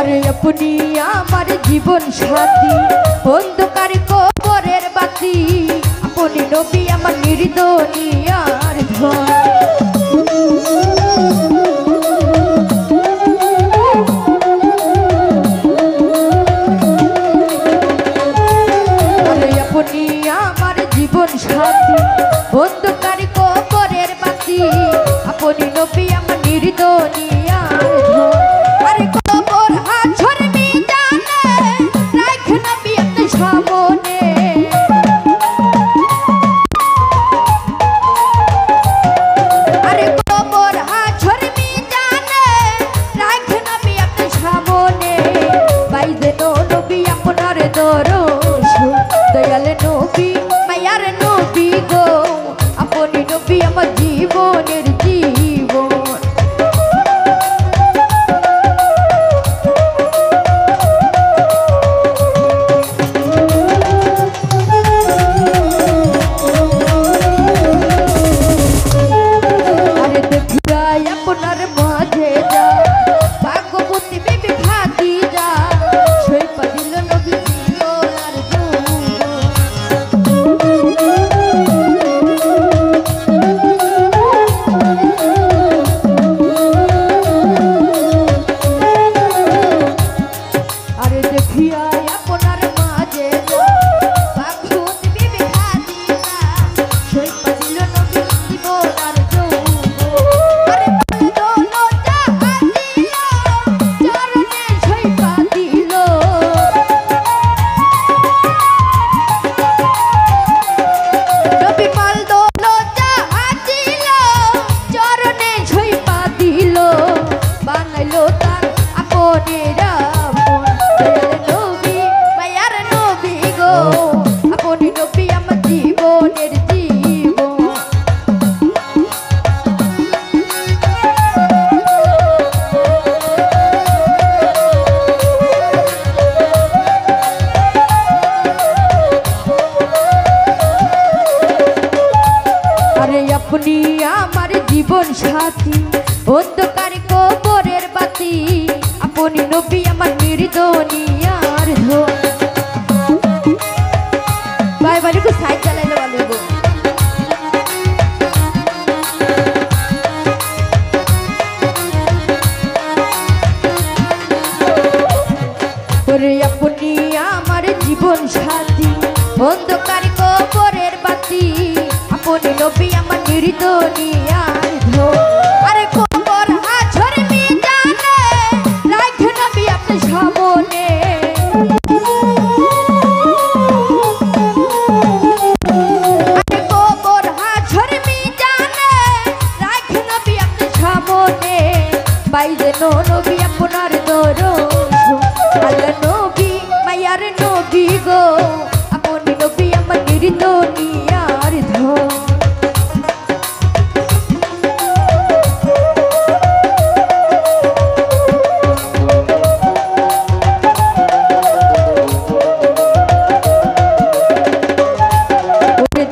আরে আপনি আমার জীবন সাথী অন্ধকার কবরের বাতি আপনি নবী আমার নির্দনিয়ার ধন আরে আপনি আমার জীবন সাথী অন্ধকার কবরের বাতি আপনি নবী আমার নির্দনিয়ার ধন আরে কবর হাছর মিজানে রাখ নবী আপনি সামনে আরে কবর হাছর মিজানে রাখ নবী আপনি সামনে বাইজে নবী আপনার দরস দয়াল নবী মায়ার নবী গো আপনি নবী আমার জীবনের জীবন আপনার মাঝে যা ভাগ্যবতী বিবি খাদিজা সইপা দিল নবী আর আরে দেখিয়া আপনার মাঝে যা ভাগ্যবতী বিবি খাদিজা সইপা দিল নবী আর আপনি আমার জীবন সাথী অন্ধকার কবরের বাতি আপনি নবী আমার নির্দনিয়ার ধন ভাই বাড়ি কো সাইড চালাইলে ভালো গো ওরে আপনি আমার জীবন সাথী অন্ধকার কবরের বাতি আপনি নবী আমার নির্দনিয়ার ধন আরে কবর হাছর মিজানে রাখ নবী আপনি সামনে আরে কবর হাছর মিজানে রাখ নবী আপনি সামনে বাইজে নবী আপনার দরস আল্লাহ নবী মায়ার নবী গো আপনি নবী আমার নির্দনিয়ার ধন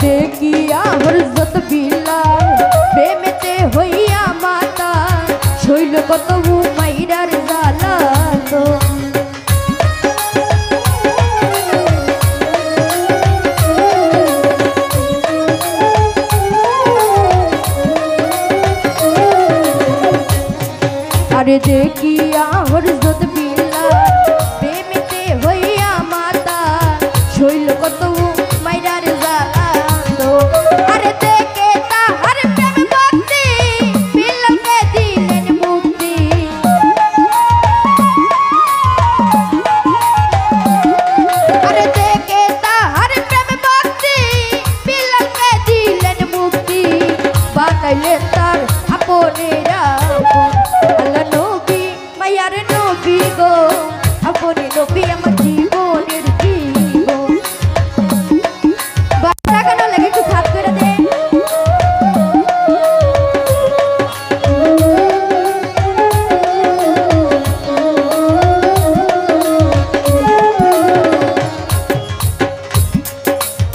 দেখিয়া হযরত বিলাল প্রেমেতে হইয়া মাতা শৈল কত উমাইরার জালাতো আরে দেখিয়া হযরত বিলাল প্রেমেতে হইয়া মাতা শৈল কত উমাইরার জালাতো আরে দেখে তাহার প্রেম ভক্তি বিলালকে দিলেন মুক্তি আরে দেখে তাহার প্রেম ভক্তি বিলালকে দিলেন মুক্তি বানাইলেন তার আপনেরা আল্লাহ নবী মায়ার নবী গো আপনি নবী আমার জীবনের জীবন বাচ্চা কেন লাগে একটু সাথ করে দে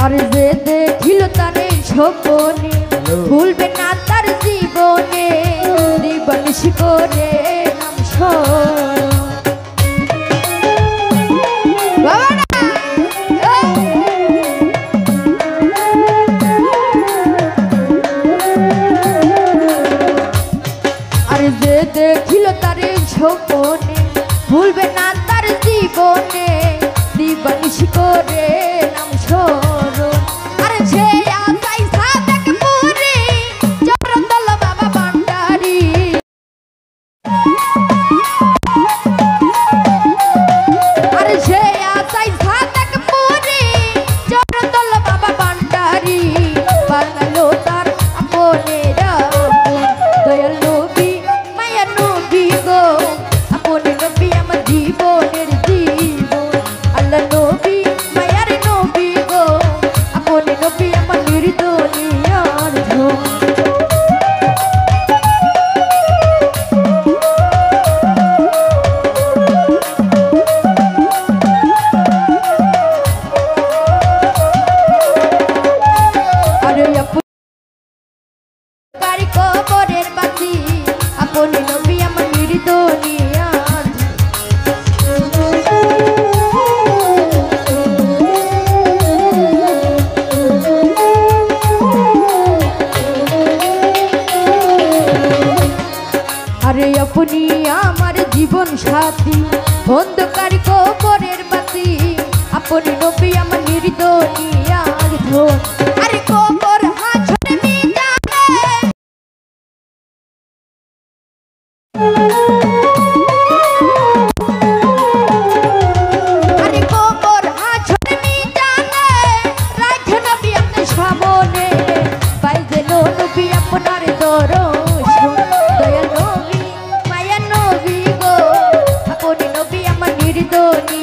আর যে দেখিল তারে স্বপ্নে ভুলবে না তার জীবনে জীবন শিকরে নাম স্মরণ আমার জীবনে দিবানিশ করে নাম স্মরণ আরে যে আসাই সাদেক পুরি জগদল বাবা ভান্ডারী আরে যে আসাই সাদেক পুরি জগদল বাবা ভান্ডারী বানালো তার আপনের আপন দয়াল নবী মায়া নবী গো আপন নবী আমার জীবনের জীবন আল্লাহ নবী মায়ার নবী গো আপন নবী আমার নির্দনিয়ার ধন আরে কারি কবরের বাতি আপন নবী আমার নির্দনিয়ার আরে আপনি আমার জীবন সাথী অন্ধকার কবরের বাতি আপনি নবী আমার নির্দনিয়ার ধন আরে কবর হাছড়ে মিজানে আরে কবর হাছড়ে মিজানে রাখে নবী আপনার সামনে পাইবে নবী আপনার দর্শন দয়াল নবী মায়া নবী গো আপনি নবী আমার নির্দনী